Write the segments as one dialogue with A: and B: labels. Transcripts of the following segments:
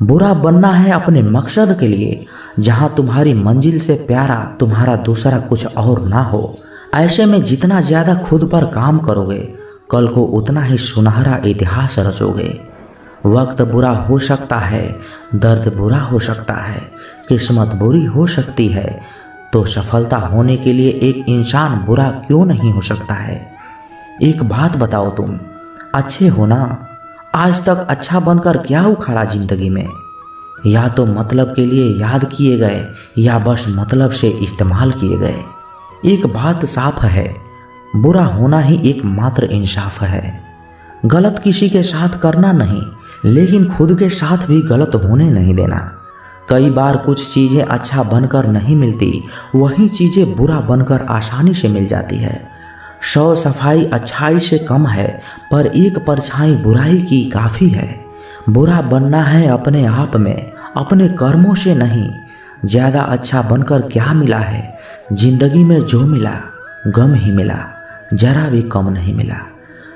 A: बुरा बनना है अपने मकसद के लिए, जहां तुम्हारी मंजिल से प्यारा तुम्हारा दूसरा कुछ और ना हो। ऐसे में जितना ज्यादा खुद पर काम करोगे, कल को उतना ही सुनहरा इतिहास रचोगे। वक्त बुरा हो सकता है, दर्द बुरा हो सकता है, किस्मत बुरी हो सकती है, तो सफलता होने के लिए एक इंसान बुरा क्यों नहीं हो सकता है। एक बात बताओ, तुम अच्छे हो ना? आज तक अच्छा बनकर क्या उखाड़ा जिंदगी में? या तो मतलब के लिए याद किए गए, या बस मतलब से इस्तेमाल किए गए। एक बात साफ है, बुरा होना ही एकमात्र इंसाफ है। गलत किसी के साथ करना नहीं, लेकिन खुद के साथ भी गलत होने नहीं देना। कई बार कुछ चीजें अच्छा बनकर नहीं मिलती, वही चीजें बुरा बनकर आसानी से मिल जाती है। 100 सफाई अच्छाई से कम है, पर एक परछाई बुराई की काफ़ी है। बुरा बनना है अपने आप में, अपने कर्मों से नहीं। ज़्यादा अच्छा बनकर क्या मिला है? जिंदगी में जो मिला गम ही मिला, जरा भी कम नहीं मिला।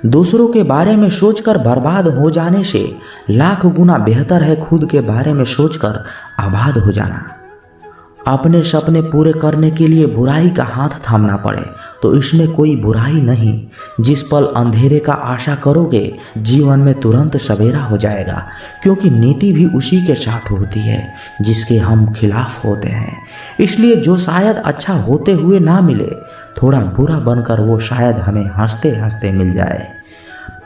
A: दूसरों के बारे में सोचकर बर्बाद हो जाने से लाख गुना बेहतर है खुद के बारे में सोचकर आबाद हो जाना। अपने सपने पूरे करने के लिए बुराई का हाथ थामना पड़े तो इसमें कोई बुराई नहीं। जिस पल अंधेरे का आशा करोगे, जीवन में तुरंत सवेरा हो जाएगा, क्योंकि नीति भी उसी के साथ होती है जिसके हम खिलाफ होते हैं। इसलिए जो शायद अच्छा होते हुए ना मिले, थोड़ा बुरा बनकर वो शायद हमें हंसते हंसते मिल जाए।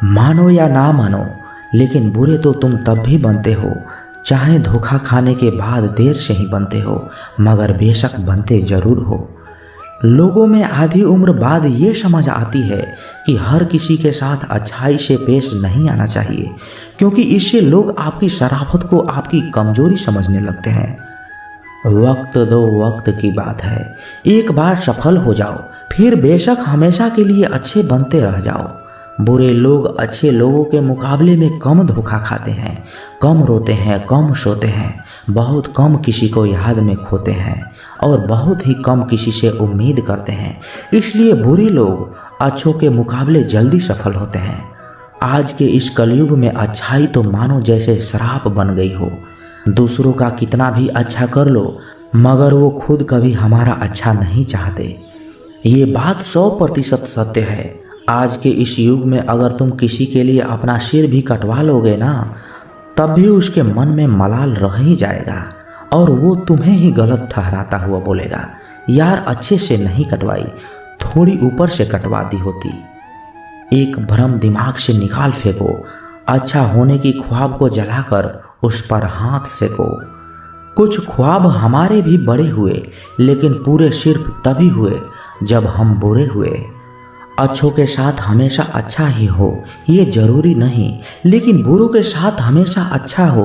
A: मानो या ना मानो, लेकिन बुरे तो तुम तब भी बनते हो, चाहे धोखा खाने के बाद देर से ही बनते हो, मगर बेशक बनते जरूर हो। लोगों में आधी उम्र बाद ये समझ आती है कि हर किसी के साथ अच्छाई से पेश नहीं आना चाहिए, क्योंकि इससे लोग आपकी शराफत को आपकी कमजोरी समझने लगते हैं। वक्त दो, वक्त की बात है। एक बार सफल हो जाओ, फिर बेशक हमेशा के लिए अच्छे बनते रह जाओ। बुरे लोग अच्छे लोगों के मुकाबले में कम धोखा खाते हैं, कम रोते हैं, कम सोते हैं, बहुत कम किसी को याद में खोते हैं और बहुत ही कम किसी से उम्मीद करते हैं। इसलिए बुरे लोग अच्छों के मुकाबले जल्दी सफल होते हैं। आज के इस कलयुग में अच्छाई तो मानो जैसे श्राप बन गई हो। दूसरों का कितना भी अच्छा कर लो, मगर वो खुद कभी हमारा अच्छा नहीं चाहते। ये बात 100% सत्य है। आज के इस युग में अगर तुम किसी के लिए अपना सिर भी कटवा लोगे ना, तब भी उसके मन में मलाल रह ही जाएगा और वो तुम्हें ही गलत ठहराता हुआ बोलेगा, यार अच्छे से नहीं कटवाई, थोड़ी ऊपर से कटवा दी होती। एक भ्रम दिमाग से निकाल फेंको, अच्छा होने की ख्वाब को जलाकर उस पर हाथ सेको। कुछ ख्वाब हमारे भी बड़े हुए, लेकिन पूरे सिर्फ तभी हुए जब हम बुरे हुए। अच्छों के साथ हमेशा अच्छा ही हो ये जरूरी नहीं, लेकिन बुरों के साथ हमेशा अच्छा हो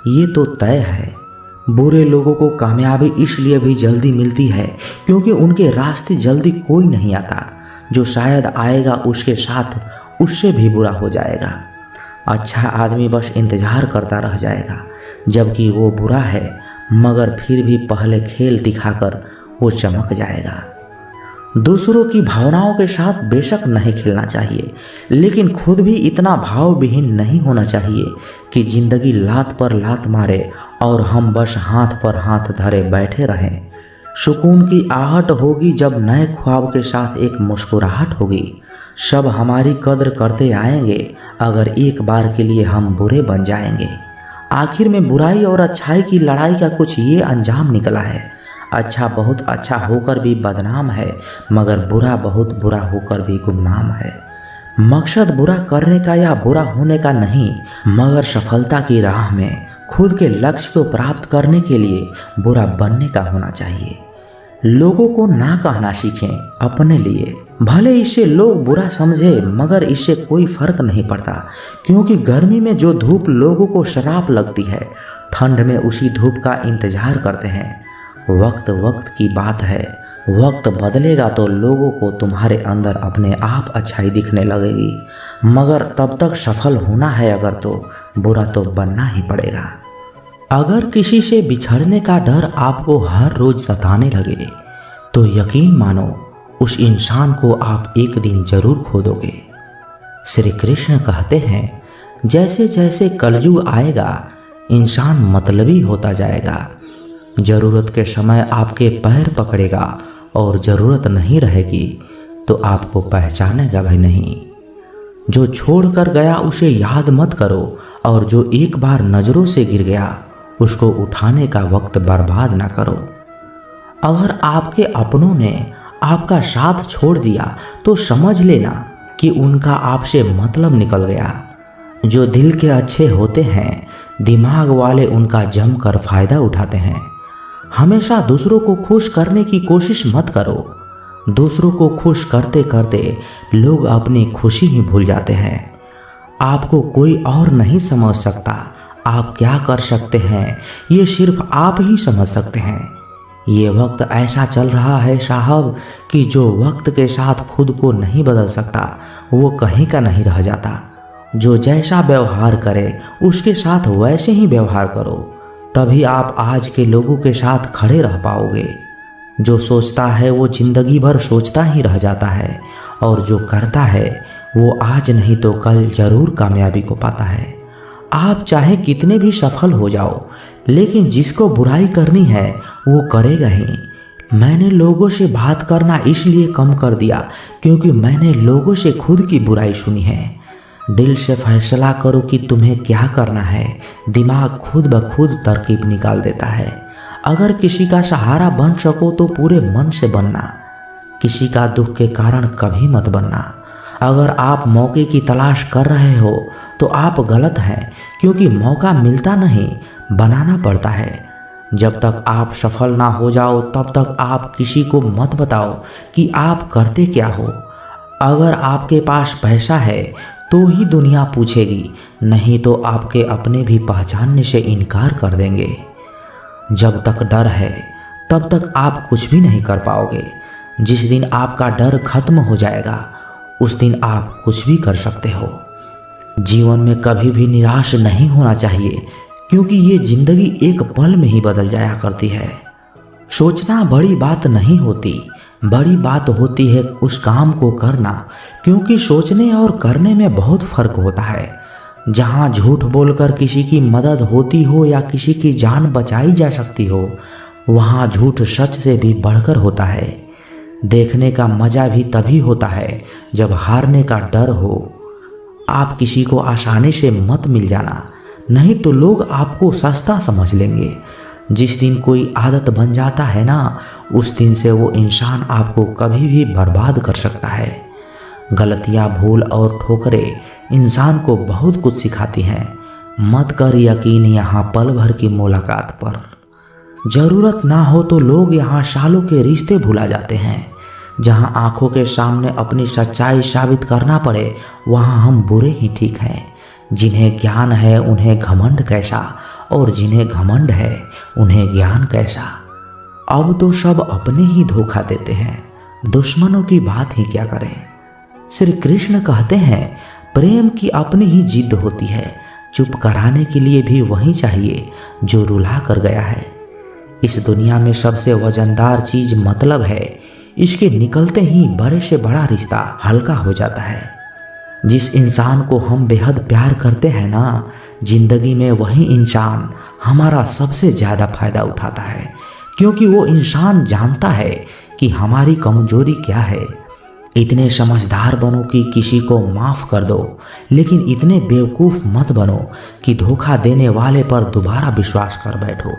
A: ये तो तय है। बुरे लोगों को कामयाबी इसलिए भी जल्दी मिलती है क्योंकि उनके रास्ते जल्दी कोई नहीं आता। जो शायद आएगा उसके साथ उससे भी बुरा हो जाएगा। अच्छा आदमी बस इंतजार करता रह जाएगा, जबकि वो बुरा है मगर फिर भी पहले खेल दिखाकर वो चमक जाएगा। दूसरों की भावनाओं के साथ बेशक नहीं खेलना चाहिए, लेकिन खुद भी इतना भाव विहीन नहीं होना चाहिए कि जिंदगी लात पर लात मारे और हम बस हाथ पर हाथ धरे बैठे रहें। सुकून की आहट होगी जब नए ख्वाब के साथ एक मुस्कुराहट होगी। सब हमारी कद्र करते आएंगे अगर एक बार के लिए हम बुरे बन जाएंगे। आखिर में बुराई और अच्छाई की लड़ाई का कुछ ये अंजाम निकला है। अच्छा बहुत अच्छा होकर भी बदनाम है, मगर बुरा बहुत बुरा होकर भी गुमनाम है। मकसद बुरा करने का या बुरा होने का नहीं, मगर सफलता की राह में खुद के लक्ष्य को प्राप्त करने के लिए बुरा बनने का होना चाहिए। लोगों को ना कहना सीखें अपने लिए। भले इससे लोग बुरा समझे, मगर इससे कोई फर्क नहीं पड़ता, क्योंकि गर्मी में जो धूप लोगों को शराब लगती है, ठंड में उसी धूप का इंतजार करते हैं। वक्त वक्त की बात है, वक्त बदलेगा तो लोगों को तुम्हारे अंदर अपने आप अच्छाई दिखने लगेगी, मगर तब तक सफल होना है अगर तो बुरा तो बनना ही पड़ेगा। अगर किसी से बिछड़ने का डर आपको हर रोज सताने लगे तो यकीन मानो उस इंसान को आप एक दिन जरूर खो दोगे। श्री कृष्ण कहते हैं, जैसे जैसे कलयुग आएगा इंसान मतलबी होता जाएगा। जरूरत के समय आपके पैर पकड़ेगा और जरूरत नहीं रहेगी तो आपको पहचानेगा भी नहीं। जो छोड़ कर गया उसे याद मत करो और जो एक बार नजरों से गिर गया उसको उठाने का वक्त बर्बाद ना करो। अगर आपके अपनों ने आपका साथ छोड़ दिया तो समझ लेना कि उनका आपसे मतलब निकल गया। जो दिल के अच्छे होते हैं दिमाग वाले उनका जमकर फायदा उठाते हैं। हमेशा दूसरों को खुश करने की कोशिश मत करो। दूसरों को खुश करते करते लोग अपनी खुशी ही भूल जाते हैं। आपको कोई और नहीं समझ सकता। आप क्या कर सकते हैं ये सिर्फ आप ही समझ सकते हैं। ये वक्त ऐसा चल रहा है साहब कि जो वक्त के साथ खुद को नहीं बदल सकता वो कहीं का नहीं रह जाता। जो जैसा व्यवहार करे उसके साथ वैसे ही व्यवहार करो, तभी आप आज के लोगों के साथ खड़े रह पाओगे। जो सोचता है वो जिंदगी भर सोचता ही रह जाता है और जो करता है वो आज नहीं तो कल जरूर कामयाबी को पाता है। आप चाहे कितने भी सफल हो जाओ लेकिन जिसको बुराई करनी है वो करेगा ही। मैंने लोगों से बात करना इसलिए कम कर दिया क्योंकि मैंने लोगों से खुद की बुराई सुनी है। दिल से फैसला करो कि तुम्हें क्या करना है, दिमाग खुद ब खुद तरकीब निकाल देता है। अगर किसी का सहारा बन सको तो पूरे मन से बनना, किसी का दुख के कारण कभी मत बनना। अगर आप मौके की तलाश कर रहे हो तो आप गलत हैं क्योंकि मौका मिलता नहीं, बनाना पड़ता है। जब तक आप सफल ना हो जाओ तब तक आप किसी को मत बताओ कि आप करते क्या हो। अगर आपके पास पैसा है तो ही दुनिया पूछेगी, नहीं तो आपके अपने भी पहचानने से इनकार कर देंगे। जब तक डर है तब तक आप कुछ भी नहीं कर पाओगे। जिस दिन आपका डर खत्म हो जाएगा उस दिन आप कुछ भी कर सकते हो। जीवन में कभी भी निराश नहीं होना चाहिए क्योंकि ये जिंदगी एक पल में ही बदल जाया करती है। सोचना बड़ी बात नहीं होती, बड़ी बात होती है उस काम को करना, क्योंकि सोचने और करने में बहुत फर्क होता है। जहाँ झूठ बोलकर किसी की मदद होती हो या किसी की जान बचाई जा सकती हो, वहाँ झूठ सच से भी बढ़कर होता है। देखने का मजा भी तभी होता है जब हारने का डर हो। आप किसी को आसानी से मत मिल जाना, नहीं तो लोग आपको सस्ता समझ लेंगे। जिस दिन कोई आदत बन जाता है ना, उस दिन से वो इंसान आपको कभी भी बर्बाद कर सकता है। गलतियाँ, भूल और ठोकरें इंसान को बहुत कुछ सिखाती हैं। मत कर यकीन यहाँ पल भर की मुलाकात पर। ज़रूरत ना हो तो लोग यहाँ सालों के रिश्ते भुला जाते हैं। जहाँ आंखों के सामने अपनी सच्चाई साबित करना पड़े वहाँ हम बुरे ही ठीक हैं। जिन्हें ज्ञान है उन्हें घमंड कैसा, और जिन्हें घमंड है उन्हें ज्ञान कैसा। अब तो सब अपने ही धोखा देते हैं, दुश्मनों की बात ही क्या करें। श्री कृष्ण कहते हैं, प्रेम की अपनी ही जिद होती है, चुप कराने के लिए भी वही चाहिए जो रुला कर गया है। इस दुनिया में सबसे वजनदार चीज मतलब है। इसके निकलते ही बड़े से बड़ा रिश्ता हल्का हो जाता है। जिस इंसान को हम बेहद प्यार करते हैं ना, जिंदगी में वही इंसान हमारा सबसे ज़्यादा फायदा उठाता है, क्योंकि वो इंसान जानता है कि हमारी कमजोरी क्या है। इतने समझदार बनो कि किसी को माफ़ कर दो, लेकिन इतने बेवकूफ़ मत बनो कि धोखा देने वाले पर दोबारा विश्वास कर बैठो।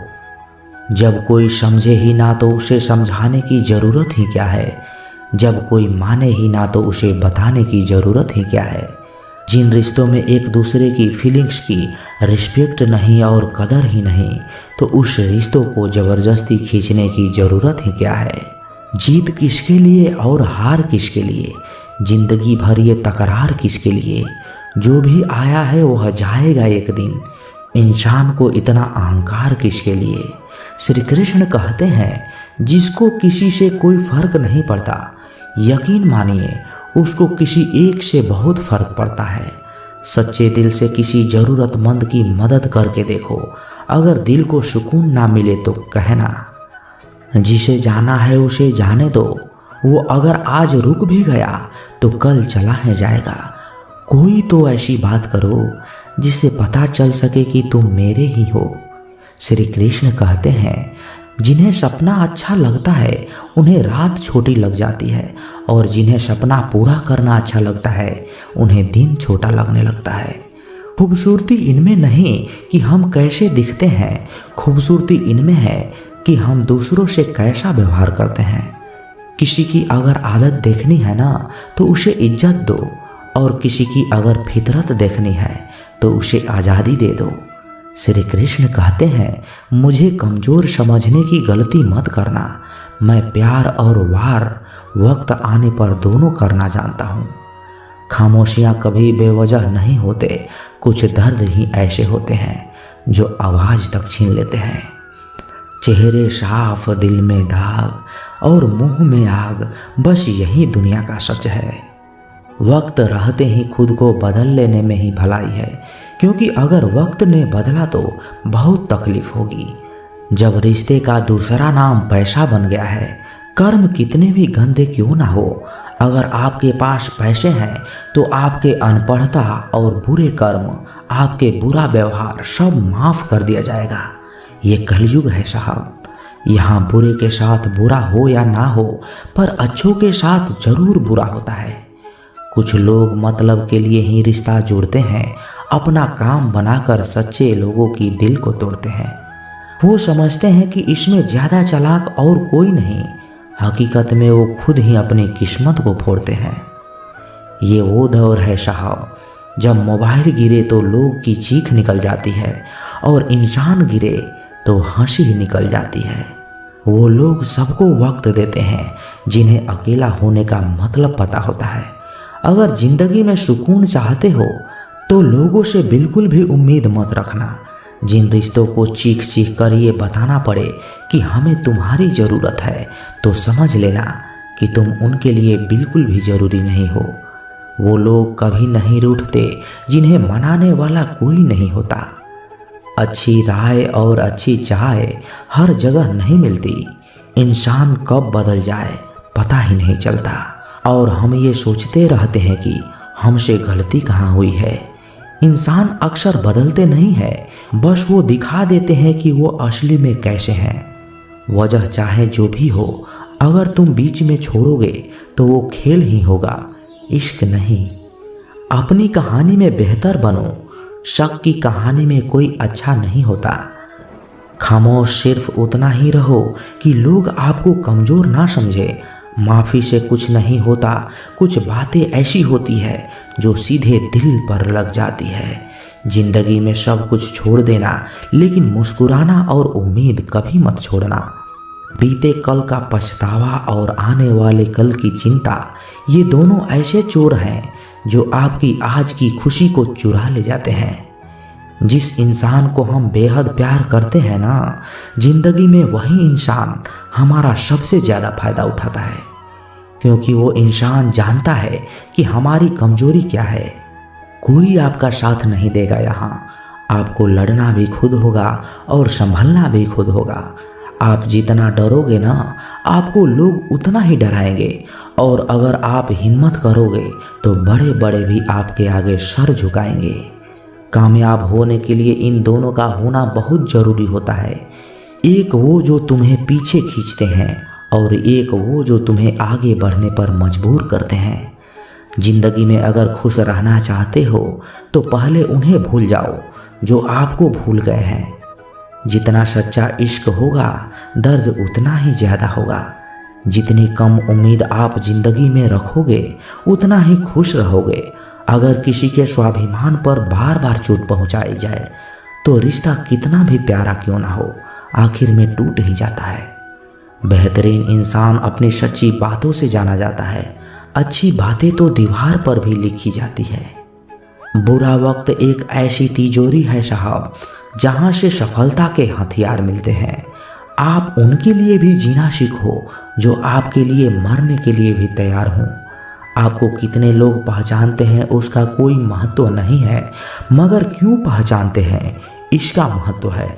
A: जब कोई समझे ही ना तो उसे समझाने की ज़रूरत ही क्या है। जब कोई माने ही ना तो उसे बताने की ज़रूरत ही क्या है। जिन रिश्तों में एक दूसरे की फीलिंग्स की रिस्पेक्ट नहीं और कदर ही नहीं, तो उस रिश्तों को ज़बरदस्ती खींचने की ज़रूरत ही क्या है। जीत किसके लिए और हार किसके लिए, जिंदगी भर ये तकरार किसके लिए। जो भी आया है वह जाएगा एक दिन, इंसान को इतना अहंकार किसके लिए। श्री कृष्ण कहते हैं, जिसको किसी से कोई फर्क नहीं पड़ता, यकीन मानिए उसको किसी एक से बहुत फर्क पड़ता है। सच्चे दिल से किसी ज़रूरतमंद की मदद करके देखो, अगर दिल को सुकून ना मिले तो कहना। जिसे जाना है उसे जाने दो, वो अगर आज रुक भी गया तो कल चला है जाएगा। कोई तो ऐसी बात करो जिससे पता चल सके कि तुम मेरे ही हो। श्री कृष्ण कहते हैं, जिन्हें सपना अच्छा लगता है उन्हें रात छोटी लग जाती है, और जिन्हें सपना पूरा करना अच्छा लगता है उन्हें दिन छोटा लगने लगता है। खूबसूरती इनमें नहीं कि हम कैसे दिखते हैं, खूबसूरती इनमें है कि हम दूसरों से कैसा व्यवहार करते हैं। किसी की अगर आदत देखनी है ना तो उसे इज्जत दो, और किसी की अगर फितरत देखनी है तो उसे आज़ादी दे दो। श्री कृष्ण कहते हैं, मुझे कमज़ोर समझने की गलती मत करना। मैं प्यार और वार वक्त आने पर दोनों करना जानता हूँ। खामोशियाँ कभी बेवजह नहीं होते, कुछ दर्द ही ऐसे होते हैं जो आवाज़ तक छीन लेते हैं। चेहरे साफ, दिल में दाग और मुंह में आग, बस यही दुनिया का सच है। वक्त रहते ही खुद को बदल लेने में ही भलाई है, क्योंकि अगर वक्त ने बदला तो बहुत तकलीफ होगी। जब रिश्ते का दूसरा नाम पैसा बन गया है, कर्म कितने भी गंदे क्यों ना हो, अगर आपके पास पैसे हैं तो आपके अनपढ़ता और बुरे कर्म, आपके बुरा व्यवहार सब माफ़ कर दिया जाएगा। ये कलयुग है साहब। यहाँ बुरे के साथ बुरा हो या ना हो, पर अच्छों के साथ जरूर बुरा होता है। कुछ लोग मतलब के लिए ही रिश्ता जोड़ते हैं, अपना काम बनाकर सच्चे लोगों की दिल को तोड़ते हैं। वो समझते हैं कि इसमें ज़्यादा चालाक और कोई नहीं, हकीकत में वो खुद ही अपनी किस्मत को फोड़ते हैं। ये वो दौर है साहब, जब मोबाइल गिरे तो लोग की चीख निकल जाती है, और इंसान गिरे तो हंसी ही निकल जाती है। वो लोग सबको वक्त देते हैं जिन्हें अकेला होने का मतलब पता होता है। अगर जिंदगी में सुकून चाहते हो तो लोगों से बिल्कुल भी उम्मीद मत रखना। जिन रिश्तों को चीख चीख कर ये बताना पड़े कि हमें तुम्हारी ज़रूरत है, तो समझ लेना कि तुम उनके लिए बिल्कुल भी ज़रूरी नहीं हो। वो लोग कभी नहीं रूठते जिन्हें मनाने वाला कोई नहीं होता। अच्छी राय और अच्छी चाय हर जगह नहीं मिलती। इंसान कब बदल जाए पता ही नहीं चलता, और हम ये सोचते रहते हैं कि हमसे गलती कहाँ हुई है। इंसान अक्सर बदलते नहीं हैं, बस वो दिखा देते हैं कि वो असली में कैसे हैं। वजह चाहे जो भी हो, अगर तुम बीच में छोड़ोगे तो वो खेल ही होगा, इश्क नहीं। अपनी कहानी में बेहतर बनो, शक की कहानी में कोई अच्छा नहीं होता। खामोश सिर्फ उतना ही रहो कि लोग आपको कमज़ोर ना समझे। माफ़ी से कुछ नहीं होता, कुछ बातें ऐसी होती है जो सीधे दिल पर लग जाती है। जिंदगी में सब कुछ छोड़ देना, लेकिन मुस्कुराना और उम्मीद कभी मत छोड़ना। बीते कल का पछतावा और आने वाले कल की चिंता, ये दोनों ऐसे चोर हैं जो आपकी आज की खुशी को चुरा ले जाते हैं। जिस इंसान को हम बेहद प्यार करते हैं ना, जिंदगी में वही इंसान हमारा सबसे ज़्यादा फायदा उठाता है, क्योंकि वो इंसान जानता है कि हमारी कमजोरी क्या है। कोई आपका साथ नहीं देगा यहाँ, आपको लड़ना भी खुद होगा और संभलना भी खुद होगा। आप जितना डरोगे ना, आपको लोग उतना ही डराएंगे, और अगर आप हिम्मत करोगे तो बड़े बड़े भी आपके आगे सर झुकाएंगे। कामयाब होने के लिए इन दोनों का होना बहुत ज़रूरी होता है। एक वो जो तुम्हें पीछे खींचते हैं, और एक वो जो तुम्हें आगे बढ़ने पर मजबूर करते हैं। जिंदगी में अगर खुश रहना चाहते हो तो पहले उन्हें भूल जाओ जो आपको भूल गए हैं। जितना सच्चा इश्क होगा, दर्द उतना ही ज़्यादा होगा। जितनी कम उम्मीद आप जिंदगी में रखोगे, उतना ही खुश रहोगे। अगर किसी के स्वाभिमान पर बार बार चोट पहुंचाई जाए तो रिश्ता कितना भी प्यारा क्यों ना हो, आखिर में टूट ही जाता है। बेहतरीन इंसान अपनी सच्ची बातों से जाना जाता है। अच्छी बातें तो दीवार पर भी लिखी जाती है। बुरा वक्त एक ऐसी तिजोरी है साहब, जहां से सफलता के हथियार मिलते हैं। आप उनके लिए भी जीना सीखो जो आपके लिए मरने के लिए भी तैयार हों। आपको कितने लोग पहचानते हैं उसका कोई महत्व नहीं है, मगर क्यों पहचानते हैं इसका महत्व है।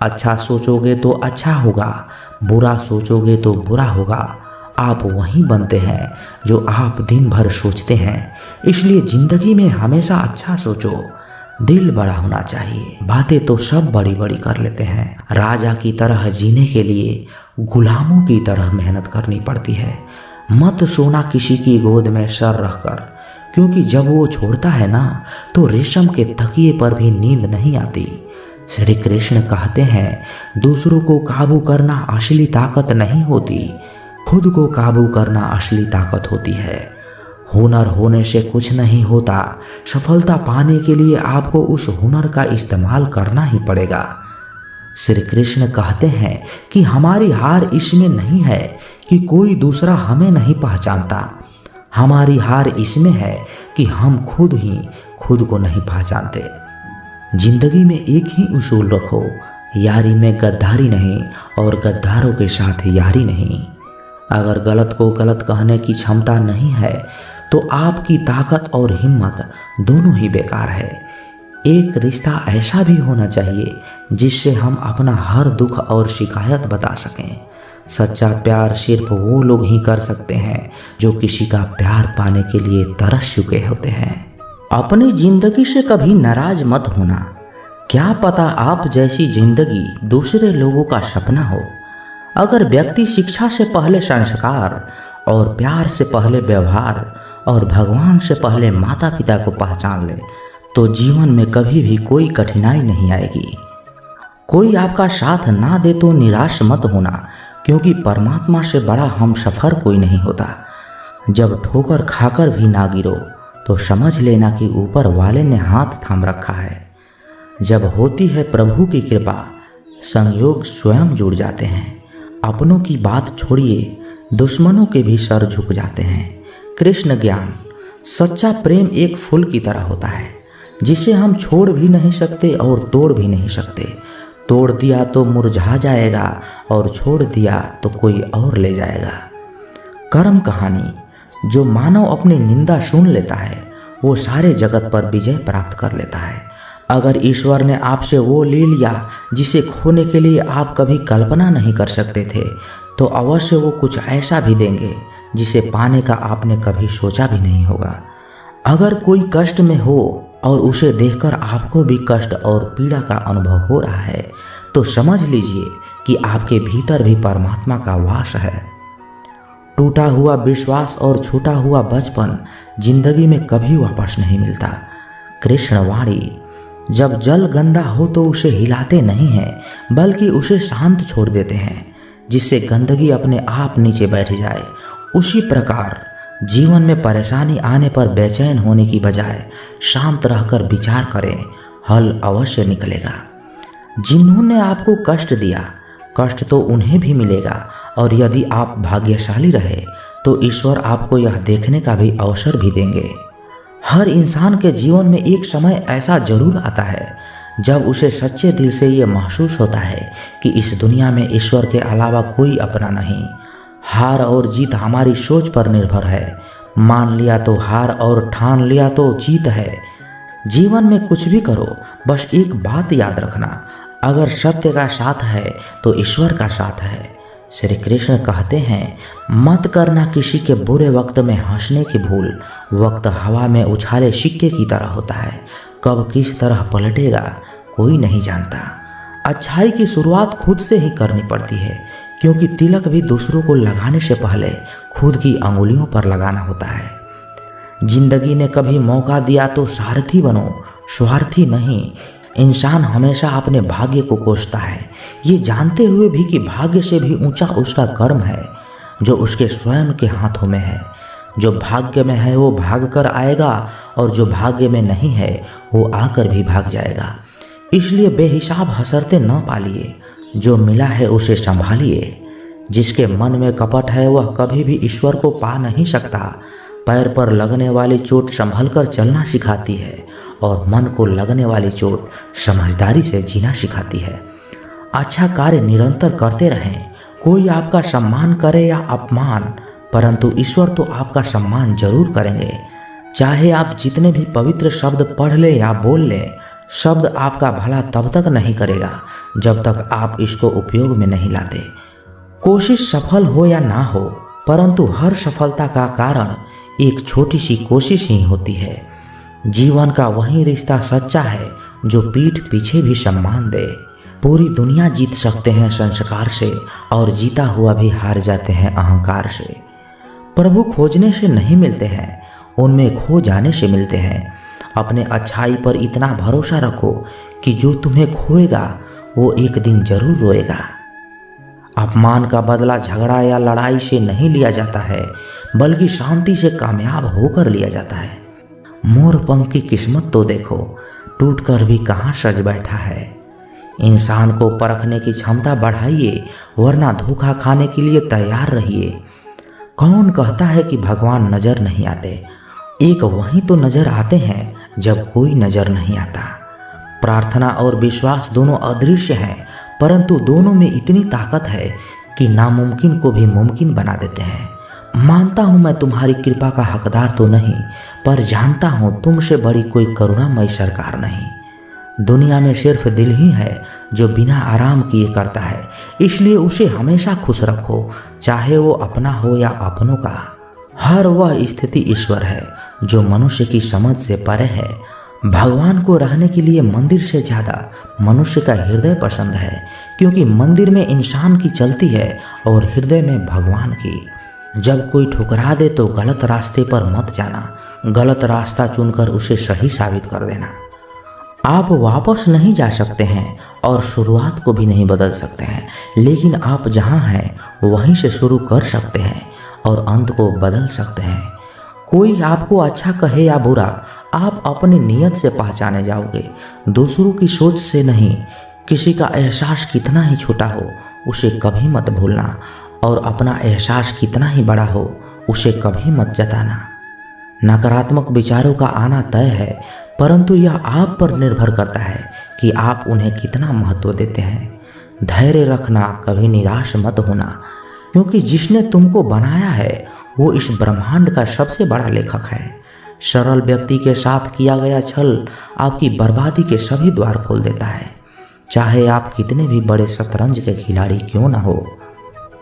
A: अच्छा सोचोगे तो अच्छा होगा, बुरा सोचोगे तो बुरा होगा। आप वही बनते हैं जो आप दिन भर सोचते हैं, इसलिए जिंदगी में हमेशा अच्छा सोचो, दिल बड़ा होना चाहिए। बातें तो सब बड़ी बड़ी कर लेते हैं, राजा की तरह जीने के लिए गुलामों की तरह मेहनत करनी पड़ती है। मत सोना किसी की गोद में सर रखकर, क्योंकि जब वो छोड़ता है ना तो रेशम के तकिए पर भी नींद नहीं आती। श्री कृष्ण कहते हैं दूसरों को काबू करना असली ताकत नहीं होती, खुद को काबू करना असली ताकत होती है। हुनर होने से कुछ नहीं होता, सफलता पाने के लिए आपको उस हुनर का इस्तेमाल करना ही पड़ेगा। श्री कृष्ण कहते हैं कि हमारी हार इसमें नहीं है कि कोई दूसरा हमें नहीं पहचानता, हमारी हार इसमें है कि हम खुद ही खुद को नहीं पहचानते। जिंदगी में एक ही उसूल रखो, यारी में गद्दारी नहीं और गद्दारों के साथ यारी नहीं। अगर गलत को गलत कहने की क्षमता नहीं है तो आपकी ताकत और हिम्मत दोनों ही बेकार है। एक रिश्ता ऐसा भी होना चाहिए जिससे हम अपना हर दुख और शिकायत बता सकें। सच्चा प्यार सिर्फ वो लोग ही कर सकते हैं जो किसी का प्यार पाने के लिए तरस चुके होते हैं। अपनी जिंदगी से कभी नाराज मत होना, क्या पता आप जैसी जिंदगी दूसरे लोगों का सपना हो। अगर व्यक्ति शिक्षा से पहले संस्कार और प्यार से पहले व्यवहार और भगवान से पहले माता पिता को पहचान ले तो जीवन में कभी भी कोई कठिनाई नहीं आएगी। कोई आपका साथ ना दे तो निराश मत होना, क्योंकि परमात्मा से बड़ा हमसफर कोई नहीं होता। जब ठोकर खाकर भी ना गिरो तो समझ लेना कि ऊपर वाले ने हाथ थाम रखा है। जब होती है प्रभु की कृपा, संयोग स्वयं जुड़ जाते हैं। अपनों की बात छोड़िए, दुश्मनों के भी सर झुक जाते हैं। कृष्ण ज्ञान, सच्चा प्रेम एक फूल की तरह होता है जिसे हम छोड़ भी नहीं सकते और तोड़ भी नहीं सकते। तोड़ दिया तो मुरझा जाएगा और छोड़ दिया तो कोई और ले जाएगा। कर्म कहानी, जो मानव अपनी निंदा सुन लेता है वो सारे जगत पर विजय प्राप्त कर लेता है। अगर ईश्वर ने आपसे वो ले लिया जिसे खोने के लिए आप कभी कल्पना नहीं कर सकते थे, तो अवश्य वो कुछ ऐसा भी देंगे जिसे पाने का आपने कभी सोचा भी नहीं होगा। अगर कोई कष्ट में हो और उसे देखकर आपको भी कष्ट और पीड़ा का अनुभव हो रहा है तो समझ लीजिए कि आपके भीतर भी परमात्मा का वास है। टूटा हुआ विश्वास और छूटा हुआ बचपन जिंदगी में कभी वापस नहीं मिलता। कृष्णवाणी, जब जल गंदा हो तो उसे हिलाते नहीं हैं बल्कि उसे शांत छोड़ देते हैं जिससे गंदगी अपने आप नीचे बैठ जाए। उसी प्रकार जीवन में परेशानी आने पर बेचैन होने की बजाय शांत रहकर विचार करें, हल अवश्य निकलेगा। जिन्होंने आपको कष्ट दिया, कष्ट तो उन्हें भी मिलेगा, और यदि आप भाग्यशाली रहे तो ईश्वर आपको यह देखने का भी अवसर भी देंगे। हर इंसान के जीवन में एक समय ऐसा जरूर आता है जब उसे सच्चे दिल से ये महसूस होता है कि इस दुनिया में ईश्वर के अलावा कोई अपना नहीं। हार और जीत हमारी सोच पर निर्भर है। मान लिया तो हार और ठान लिया तो जीत है। जीवन में कुछ भी करो, बस एक बात याद रखना, अगर सत्य का साथ है तो ईश्वर का साथ है। श्री कृष्ण कहते हैं, मत करना किसी के बुरे वक्त में हंसने की भूल। वक्त हवा में उछाले सिक्के की तरह होता है, कब किस तरह पलटेगा कोई नहीं जानता। अच्छाई की शुरुआत खुद से ही करनी पड़ती है, क्योंकि तिलक भी दूसरों को लगाने से पहले खुद की अंगुलियों पर लगाना होता है। जिंदगी ने कभी मौका दिया तो सारथी बनो, स्वार्थी नहीं। इंसान हमेशा अपने भाग्य को कोसता है, ये जानते हुए भी कि भाग्य से भी ऊंचा उसका कर्म है जो उसके स्वयं के हाथों में है। जो भाग्य में है वो भाग कर आएगा, और जो भाग्य में नहीं है वो आकर भी भाग जाएगा। इसलिए बेहिसाब हसरते न पालिए, जो मिला है उसे संभालिए। जिसके मन में कपट है वह कभी भी ईश्वर को पा नहीं सकता। पैर पर लगने वाली चोट संभल कर चलना सिखाती है, और मन को लगने वाली चोट समझदारी से जीना सिखाती है। अच्छा कार्य निरंतर करते रहें, कोई आपका सम्मान करे या अपमान, परंतु ईश्वर तो आपका सम्मान जरूर करेंगे। चाहे आप जितने भी पवित्र शब्द पढ़ ले या बोल लें, शब्द आपका भला तब तक नहीं करेगा जब तक आप इसको उपयोग में नहीं लाते। कोशिश सफल हो या ना हो, परंतु हर सफलता का कारण एक छोटी सी कोशिश ही होती है। जीवन का वही रिश्ता सच्चा है जो पीठ पीछे भी सम्मान दे। पूरी दुनिया जीत सकते हैं संस्कार से, और जीता हुआ भी हार जाते हैं अहंकार से। प्रभु खोजने से नहीं मिलते हैं, उनमें खो जाने से मिलते हैं। अपने अच्छाई पर इतना भरोसा रखो कि जो तुम्हें खोएगा वो एक दिन जरूर रोएगा। अपमान का बदला झगड़ा या लड़ाई से नहीं लिया जाता है, बल्कि शांति से कामयाब होकर लिया जाता है। मोरपंख की किस्मत तो देखो, टूटकर भी कहाँ सज बैठा है। इंसान को परखने की क्षमता बढ़ाइए, वरना धोखा खाने के लिए तैयार रहिए। कौन कहता है कि भगवान नजर नहीं आते? एक वही तो नजर आते हैं जब कोई नजर नहीं आता। प्रार्थना और विश्वास दोनों अदृश्य हैं, परंतु दोनों में इतनी ताकत है कि नामुमकिन को भी मुमकिन बना देते हैं। मानता हूँ मैं तुम्हारी कृपा का हकदार तो नहीं, पर जानता हूँ तुमसे बड़ी कोई करुणामयी सरकार नहीं। दुनिया में सिर्फ दिल ही है जो बिना आराम किए करता है, इसलिए उसे हमेशा खुश रखो, चाहे वो अपना हो या अपनों का। हर वह स्थिति ईश्वर है जो मनुष्य की समझ से परे है। भगवान को रहने के लिए मंदिर से ज़्यादा मनुष्य का हृदय पसंद है, क्योंकि मंदिर में इंसान की चलती है और हृदय में भगवान की। जब कोई ठुकरा दे तो गलत रास्ते पर मत जाना, गलत रास्ता चुनकर उसे सही साबित कर देना। आप वापस नहीं जा सकते हैं और शुरुआत को भी नहीं बदल सकते हैं, लेकिन आप जहां हैं वहीं से शुरू कर सकते हैं और अंत को बदल सकते हैं। कोई आपको अच्छा कहे या बुरा, आप अपनी नियत से पहचाने जाओगे, दूसरों की सोच से नहीं। किसी का एहसास कितना ही छोटा हो उसे कभी मत भूलना, और अपना एहसास कितना ही बड़ा हो उसे कभी मत जताना। नकारात्मक विचारों का आना तय है, परंतु यह आप पर निर्भर करता है कि आप उन्हें कितना महत्व देते हैं। धैर्य रखना, कभी निराश मत होना, क्योंकि जिसने तुमको बनाया है वो इस ब्रह्मांड का सबसे बड़ा लेखक है। सरल व्यक्ति के साथ किया गया छल आपकी बर्बादी के सभी द्वार खोल देता है, चाहे आप कितने भी बड़े शतरंज के खिलाड़ी क्यों ना हो।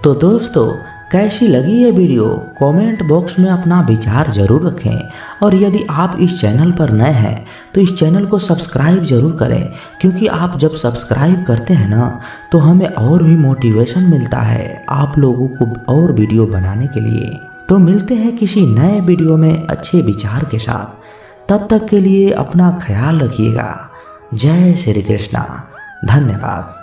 A: तो दोस्तों, कैसी लगी ये वीडियो? कमेंट बॉक्स में अपना विचार जरूर रखें, और यदि आप इस चैनल पर नए हैं तो इस चैनल को सब्सक्राइब जरूर करें, क्योंकि आप जब सब्सक्राइब करते हैं ना तो हमें और भी मोटिवेशन मिलता है आप लोगों को और वीडियो बनाने के लिए। तो मिलते हैं किसी नए वीडियो में अच्छे विचार के साथ। तब तक के लिए अपना ख्याल रखिएगा। जय श्री कृष्णा। धन्यवाद।